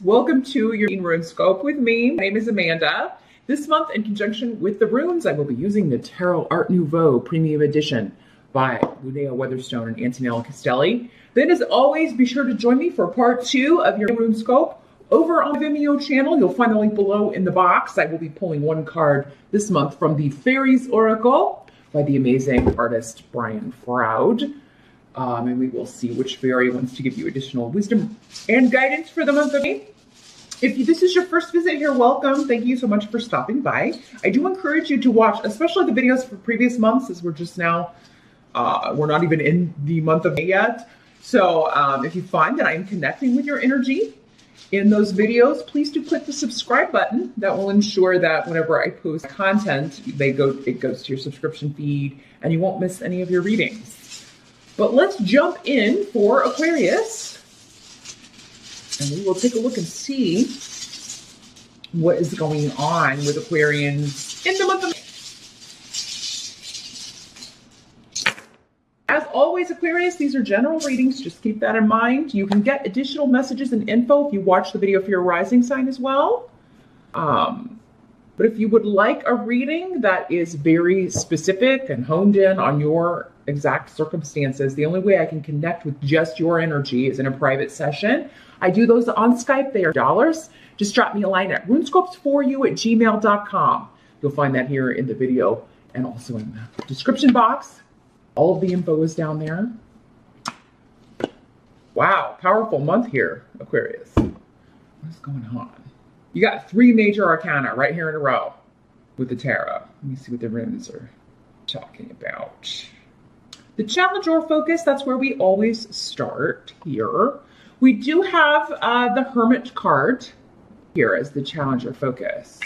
Welcome to your rune scope with me. My name is Amanda. This month, in conjunction with the runes, I will be using the Tarot Art Nouveau Premium Edition by Lunea Weatherstone and Antonella Castelli. Then, as always, be sure to join me for part 2 of your rune scope over on the Vimeo channel. You'll find the link below in the box. I will be pulling one card this month from the Fairies Oracle by the amazing artist Brian Froud. And we will see which fairy wants to give you additional wisdom and guidance for the month of May. If this is your first visit here, welcome. Thank you so much for stopping by. I do encourage you to watch, especially the videos for previous months, as we're just now, we're not even in the month of May yet. So if you find that I'm connecting with your energy in those videos, please do click the subscribe button. That will ensure that whenever I post content, it goes to your subscription feed and you won't miss any of your readings. But let's jump in for Aquarius, and we will take a look and see what is going on with Aquarians in the month of May. As always, Aquarius, these are general readings. Just keep that in mind. You can get additional messages and info if you watch the video for your rising sign as well. But if you would like a reading that is very specific and honed in on your exact circumstances, the only way I can connect with just your energy is in a private session. I do those on Skype. They are dollars. Just drop me a line at runescopes4you@gmail.com. You'll find that here in the video and also in the description box. All of the info is down there. Wow, powerful month here, Aquarius. What's going on? You got 3 major arcana right here in a row with the tarot. Let me see what the runes are talking about. The challenge or focus, that's where we always start here. We do have the Hermit card here as the challenge or focus.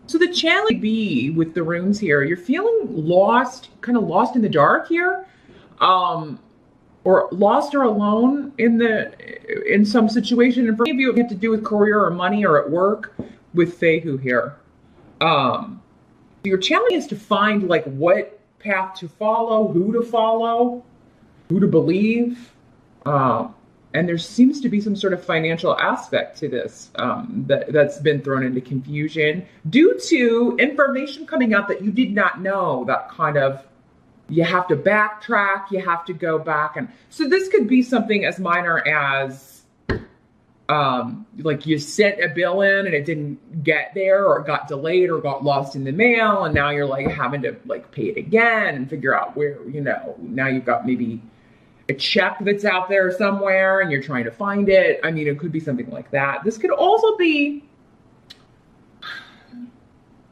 So the challenge be with the runes here, you're feeling lost, kind of lost in the dark here, or lost or alone in some situation. And for many of you, it has to do with career or money or at work with Fehu here. Your challenge is to find like what path to follow, who to believe. And there seems to be some sort of financial aspect to this that's been thrown into confusion due to information coming out that you did not know, that kind of, you have to backtrack, you have to go back. And so this could be something as minor as like you sent a bill in and it didn't get there, or it got delayed or got lost in the mail, and now you're like having to like pay it again and figure out where, now you've got maybe a check that's out there somewhere and you're trying to find it. I mean, it could be something like that. This could also be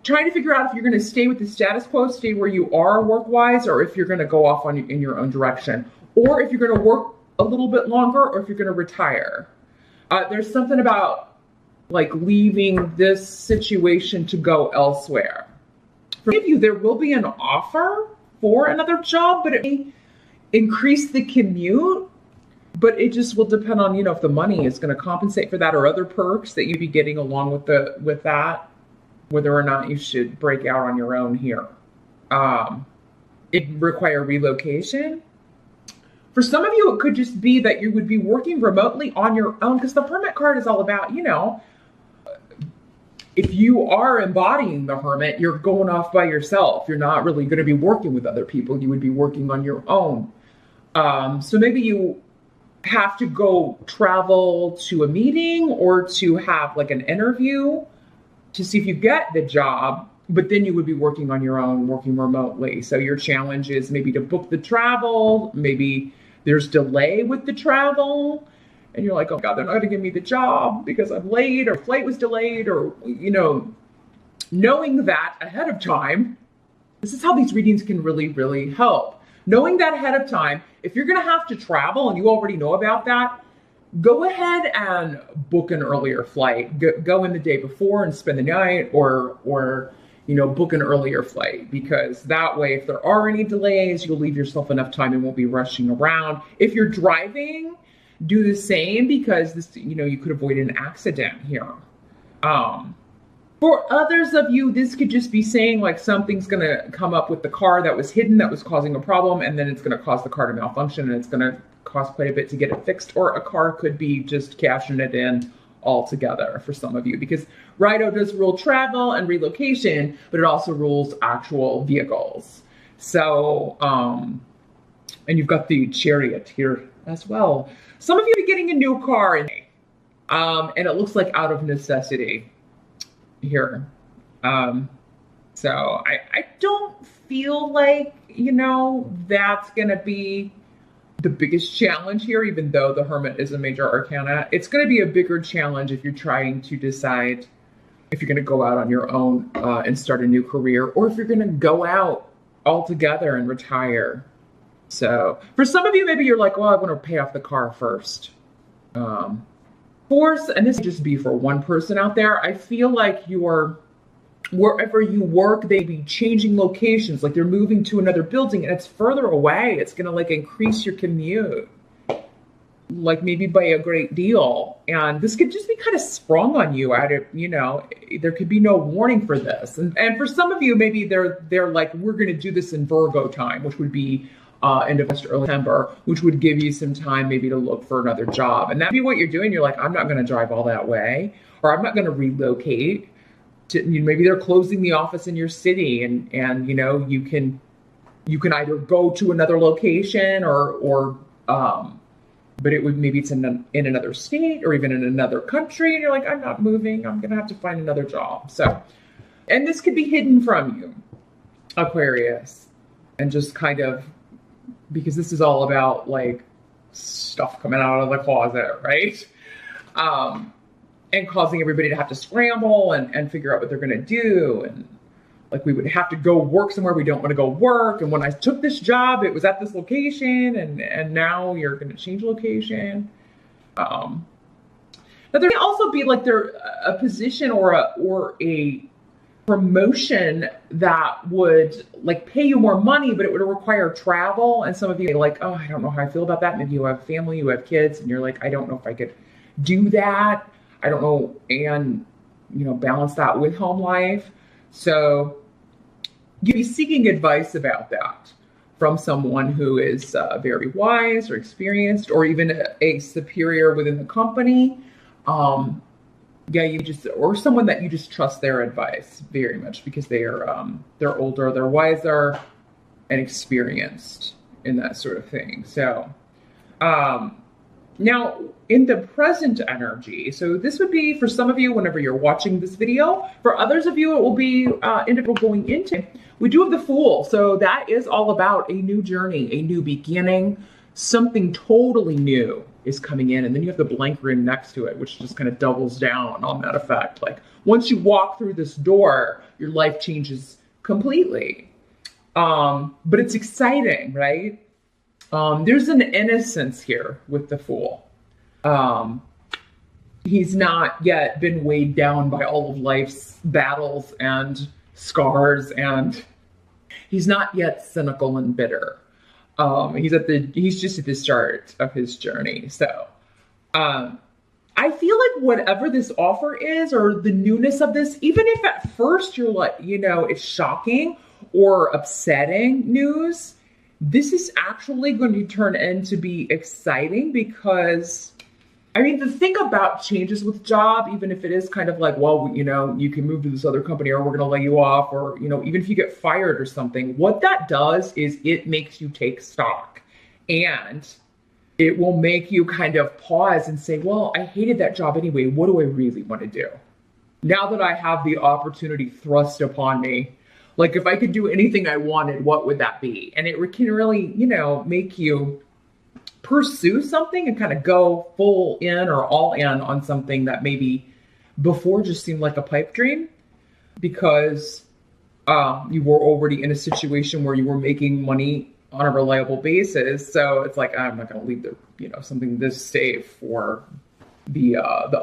trying to figure out if you're going to stay with the status quo, stay where you are work-wise, or if you're going to go off in your own direction, or if you're going to work a little bit longer, or if you're going to retire. There's something about like leaving this situation to go elsewhere. For many of you, there will be an offer for another job, but it may increase the commute, but it just will depend on, if the money is going to compensate for that, or other perks that you'd be getting along with that, whether or not you should break out on your own here. It require relocation. For some of you, it could just be that you would be working remotely on your own, because the Hermit card is all about, if you are embodying the Hermit, you're going off by yourself. You're not really going to be working with other people. You would be working on your own. So maybe you have to go travel to a meeting or to have like an interview to see if you get the job, but then you would be working on your own, working remotely. So your challenge is maybe to book the travel. Maybe there's delay with the travel and you're like, oh God, they're not going to give me the job because I'm late, or flight was delayed, or, knowing that ahead of time. This is how these readings can really, really help. Knowing that ahead of time, if you're going to have to travel and you already know about that, go ahead and book an earlier flight. Go in the day before and spend the night, or book an earlier flight, because that way, if there are any delays, you'll leave yourself enough time and won't be rushing around. If you're driving, do the same, because this, you could avoid an accident here. For others of you, this could just be saying like something's going to come up with the car that was hidden, that was causing a problem, and then it's going to cause the car to malfunction, and it's going to cost quite a bit to get it fixed. Or a car could be just cashing it in altogether for some of you, because Rido does rule travel and relocation, but it also rules actual vehicles. So, and you've got the Chariot here as well. Some of you are getting a new car, and it looks like out of necessity here. So I don't feel like, you know, that's going to be the biggest challenge here, even though the Hermit is a major arcana. It's going to be a bigger challenge if you're trying to decide if you're going to go out on your own and start a new career, or if you're going to go out altogether and retire. So for some of you, maybe you're like, well, I want to pay off the car first. Force, and this would just be for one person out there, I feel like wherever you work, they be changing locations, like they're moving to another building and it's further away. It's going to like increase your commute, like maybe by a great deal. And this could just be kind of sprung on you out of, you know, there could be no warning for this. And for some of you, maybe they're like, we're going to do this in Virgo time, which would be end of early September, which would give you some time maybe to look for another job. And that'd be what you're doing. You're like, I'm not going to drive all that way, or I'm not going to relocate. Maybe they're closing the office in your city, and you know, you can either go to another location or but it would, maybe it's in another state or even in another country, and you're like, I'm not moving, I'm gonna have to find another job. So, and this could be hidden from you, Aquarius, and just kind of, because this is all about like stuff coming out of the closet, right? And causing everybody to have to scramble and figure out what they're going to do. And like, we would have to go work somewhere we don't want to go work. And when I took this job, it was at this location, and now you're going to change location. Now there may also be like a position or a promotion that would like pay you more money, but it would require travel. And some of you are like, oh, I don't know how I feel about that. Maybe you have family, you have kids, and you're like, I don't know if I could do that. I don't know, and, you know, balance that with home life. So you'd be seeking advice about that from someone who is very wise or experienced, or even a superior within the company. Or someone that you just trust their advice very much, because they're older, they're wiser, and experienced in that sort of thing. So, now, in the present energy, so this would be for some of you whenever you're watching this video. For others of you, it will be integral going into. We do have the Fool, so that is all about a new journey, a new beginning. Something totally new is coming in, and then you have the blank room next to it, which just kind of doubles down on that effect. Like, once you walk through this door, your life changes completely. But it's exciting, right? There's an innocence here with the Fool. He's not yet been weighed down by all of life's battles and scars, and he's not yet cynical and bitter. He's just at the start of his journey. So, I feel like whatever this offer is, or the newness of this, even if at first you're like, you know, it's shocking or upsetting news, this is actually going to turn into be exciting, because, I mean, the thing about changes with job, even if it is kind of like, well, you know, you can move to this other company, or we're going to lay you off, or, you know, even if you get fired or something, what that does is it makes you take stock, and it will make you kind of pause and say, well, I hated that job anyway. What do I really want to do? Now that I have the opportunity thrust upon me, like, if I could do anything I wanted, what would that be? And it can really, you know, make you pursue something and kind of go full in or all in on something that maybe before just seemed like a pipe dream, because you were already in a situation where you were making money on a reliable basis. So it's like, I'm not going to leave the, you know, something this safe for the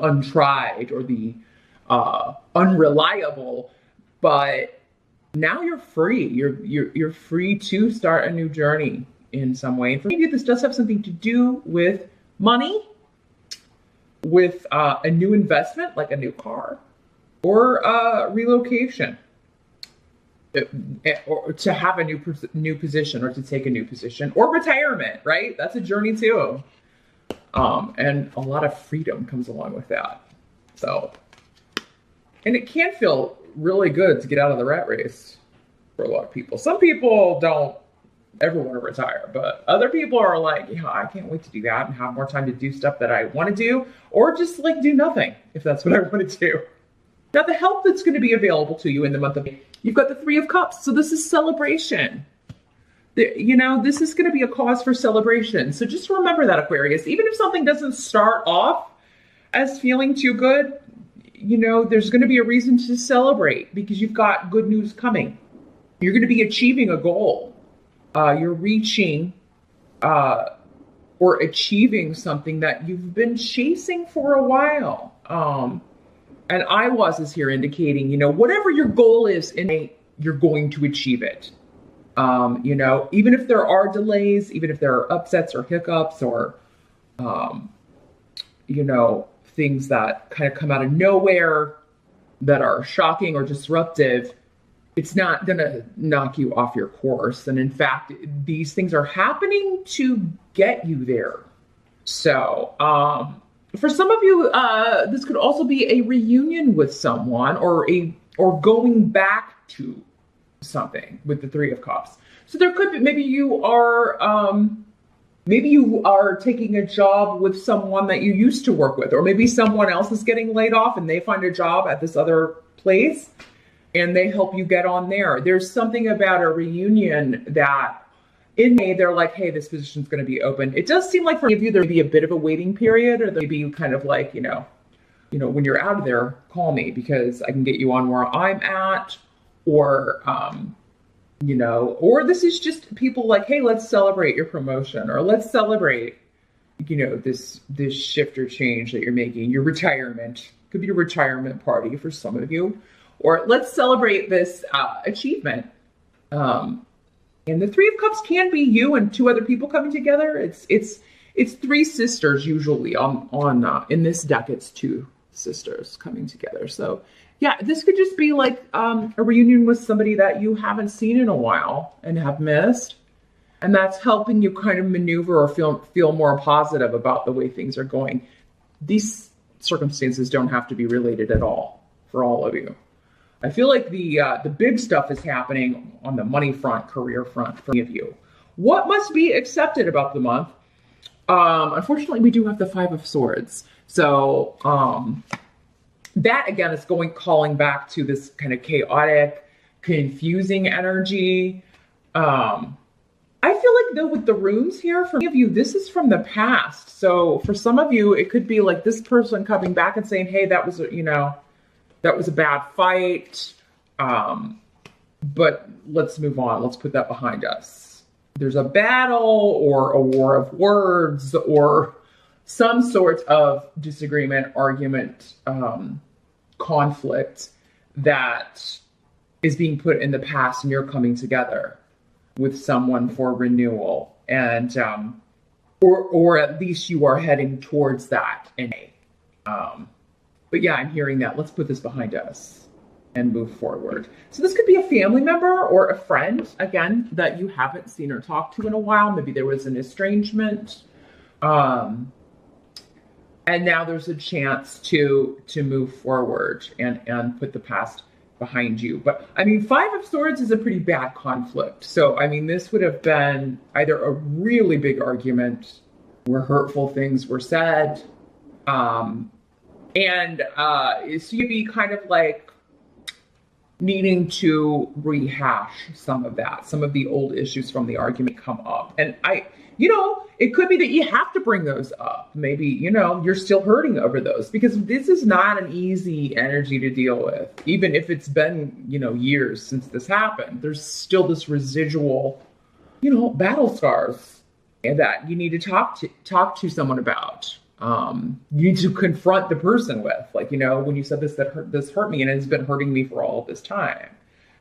untried or the unreliable. But now you're free. You're free to start a new journey in some way. And for maybe this does have something to do with money, with a new investment, like a new car, or relocation, or to have a new position, or to take a new position, or retirement, right? That's a journey too. And a lot of freedom comes along with that. So, and it can feel really good to get out of the rat race for a lot of people. Some people don't ever want to retire, but other people are like, yeah, I can't wait to do that and have more time to do stuff that I want to do, or just like do nothing if that's what I want to do. Now, the help that's going to be available to you in the month of May, you've got the Three of Cups. So this is celebration. This is going to be a cause for celebration. So just remember that, Aquarius. Even if something doesn't start off as feeling too good, there's going to be a reason to celebrate because you've got good news coming. You're going to be achieving a goal. You're reaching or achieving something that you've been chasing for a while. And is here indicating, whatever your goal is, you're going to achieve it. Even if there are delays, even if there are upsets or hiccups or, things that kind of come out of nowhere that are shocking or disruptive, it's not going to knock you off your course. And in fact, these things are happening to get you there. So, for some of you, this could also be a reunion with someone or going back to something with the Three of Cups. So there could be, maybe you are taking a job with someone that you used to work with, or maybe someone else is getting laid off and they find a job at this other place and they help you get on there. There's something about a reunion that in May, they're like, hey, this position's going to be open. It does seem like for many of you, there may be a bit of a waiting period, or there may be kind of like, when you're out of there, call me because I can get you on where I'm at, or this is just people like, hey, let's celebrate your promotion, or let's celebrate, this shift or change that you're making, your retirement. Could be a retirement party for some of you, or let's celebrate this achievement. And the Three of Cups can be you and two other people coming together. It's three sisters usually on in this deck. It's two sisters coming together. So yeah, this could just be like a reunion with somebody that you haven't seen in a while and have missed, and that's helping you kind of maneuver or feel more positive about the way things are going. These circumstances don't have to be related at all for all of you. I feel like the big stuff is happening on the money front, career front for many of you. What must be accepted about the month? Unfortunately, we do have the Five of Swords. So that, again, is calling back to this kind of chaotic, confusing energy. I feel like, though, with the runes here, for many of you, this is from the past. So for some of you, it could be like this person coming back and saying, hey, that was a bad fight, but let's move on. Let's put that behind us. There's a battle or a war of words or some sort of disagreement, argument, conflict that is being put in the past, and you're coming together with someone for renewal, and or at least you are heading towards that. But yeah, I'm hearing that. Let's put this behind us and move forward. So this could be a family member or a friend, again, that you haven't seen or talked to in a while. Maybe there was an estrangement. And now there's a chance to move forward and put the past behind you. But I mean, Five of Swords is a pretty bad conflict. So, I mean, this would have been either a really big argument where hurtful things were said, so you'd be kind of like needing to rehash some of that. Some of the old issues from the argument come up. And it could be that you have to bring those up. Maybe, you're still hurting over those because this is not an easy energy to deal with. Even if it's been, years since this happened, there's still this residual, battle scars that you need to talk to someone about. You need to confront the person with, like, when you said this hurt me and it's been hurting me for all of this time.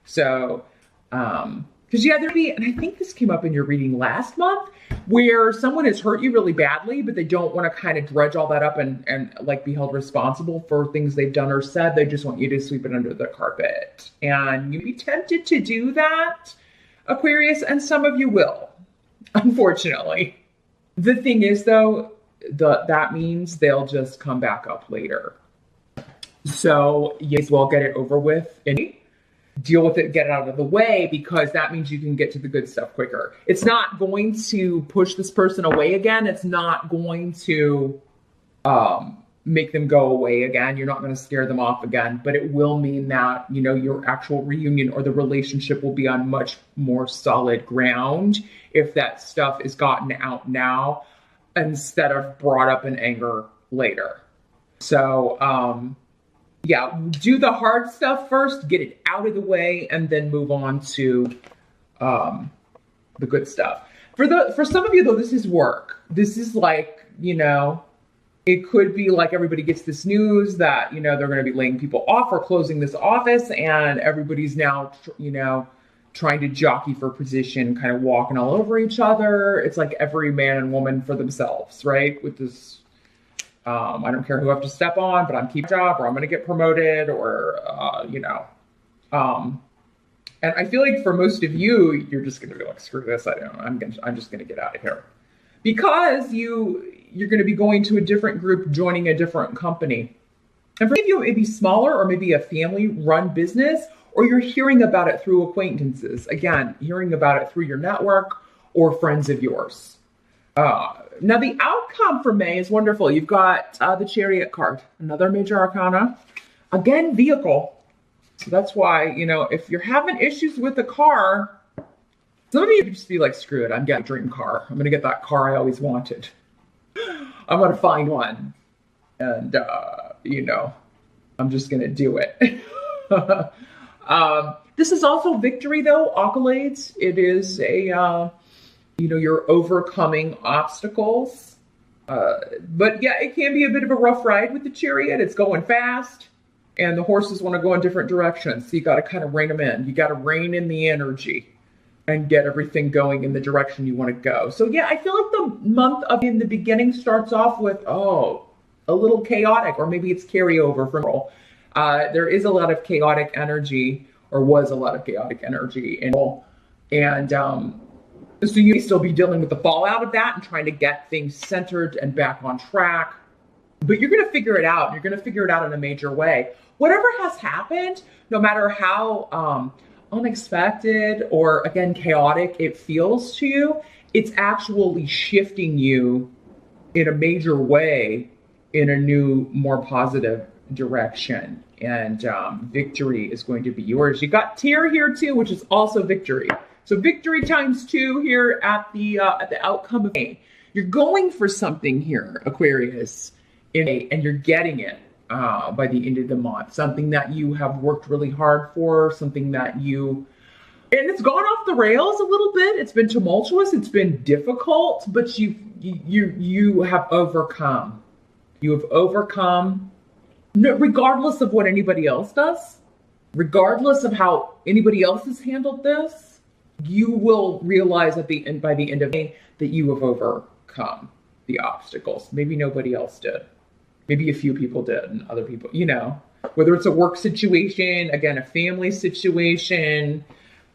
So, because there'd be, and I think this came up in your reading last month, where someone has hurt you really badly, but they don't want to kind of dredge all that up and like be held responsible for things they've done or said. They just want you to sweep it under the carpet. And you'd be tempted to do that, Aquarius, and some of you will, unfortunately. The thing is, though, that means they'll just come back up later. So you may as well get it over with and deal with it, get it out of the way, because that means you can get to the good stuff quicker. It's not going to push this person away again. It's not going to make them go away again. You're not going to scare them off again, but it will mean that, you know, your actual reunion or the relationship will be on much more solid ground if that stuff is gotten out now instead of brought up in anger later. So, yeah, do the hard stuff first, get it out of the way, and then move on to the good stuff. For some of you, though, this is work. This is like, you know, it could be like everybody gets this news that, you know, they're going to be laying people off or closing this office, and everybody's now, you know, trying to jockey for position, kind of walking all over each other. It's like every man and woman for themselves, right? With this, I don't care who I have to step on, but I'm keeping a job, or I'm going to get promoted, or, you know. And I feel like for most of you, you're just going to be like, screw this. I'm just going to get out of here. Because you're going to be going to a different group, joining a different company. And for many of you, it may be smaller, or maybe a family-run business, or you're hearing about it through acquaintances. Again, hearing about it through your network or friends of yours. Now, the outcome for May is wonderful. You've got the Chariot card, another major arcana. Again, vehicle. So that's why, you know, if you're having issues with the car, some of you could just be like, screw it, I'm getting a dream car. I'm going to get that car I always wanted. I'm going to find one. And, you know, I'm just going to do it. This is also victory, though, accolades. It is a... you know, you're overcoming obstacles. But yeah, it can be a bit of a rough ride with the Chariot. It's going fast, and the horses want to go in different directions. So you got to kind of rein them in. You got to rein in the energy and get everything going in the direction you want to go. So yeah, I feel like the month in the beginning starts off with, a little chaotic, or maybe it's carryover from April. There is a lot of chaotic energy, or was a lot of chaotic energy in April. And, so you may still be dealing with the fallout of that and trying to get things centered and back on track. But you're going to figure it out. You're going to figure it out in a major way. Whatever has happened, no matter how unexpected or, again, chaotic it feels to you, it's actually shifting you in a major way in a new, more positive direction. And victory is going to be yours. You got tear here, too, which is also victory. So victory times 2 here at the outcome of May. You're going for something here, Aquarius, in May, and you're getting it by the end of the month. Something that you have worked really hard for, something that and it's gone off the rails a little bit. It's been tumultuous. It's been difficult, but you have overcome. You have overcome, regardless of what anybody else does, regardless of how anybody else has handled this. You will realize by the end of May that you have overcome the obstacles. Maybe nobody else did. Maybe a few people did, and other people, you know, whether it's a work situation, again, a family situation,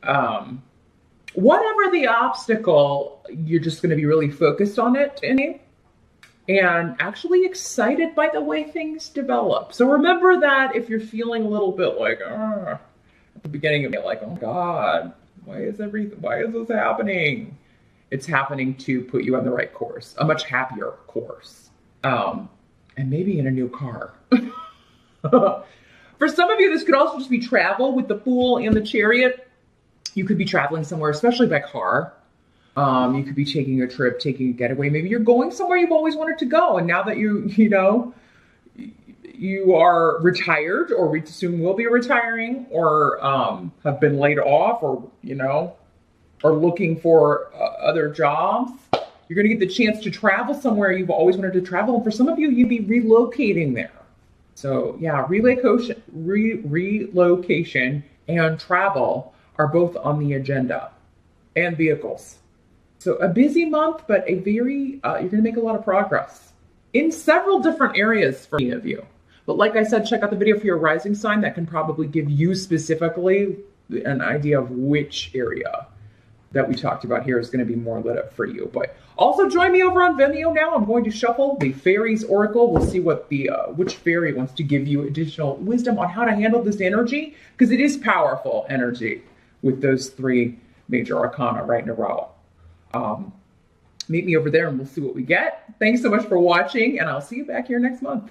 whatever the obstacle, you're just going to be really focused on it and actually excited by the way things develop. So remember that if you're feeling a little bit like, at the beginning of it, like, oh God, why is this happening? It's happening to put you on the right course, a much happier course, and maybe in a new car. For some of you, this could also just be travel with the Fool and the Chariot. You could be traveling somewhere, especially by car. You could be taking a trip, taking a getaway. Maybe you're going somewhere you've always wanted to go, and now that you are retired, or soon will be retiring, or have been laid off, or, you know, are looking for other jobs, you're going to get the chance to travel somewhere you've always wanted to travel. And for some of you, you'd be relocating there. So yeah, relocation and travel are both on the agenda, and vehicles. So a busy month, but a very, you're going to make a lot of progress in several different areas for many of you. But like I said, check out the video for your rising sign. That can probably give you specifically an idea of which area that we talked about here is going to be more lit up for you. But also join me over on Vimeo now. I'm going to shuffle the Fairies Oracle. We'll see what the which fairy wants to give you additional wisdom on how to handle this energy, because it is powerful energy with those 3 major arcana right in a row. Meet me over there and we'll see what we get. Thanks so much for watching, and I'll see you back here next month.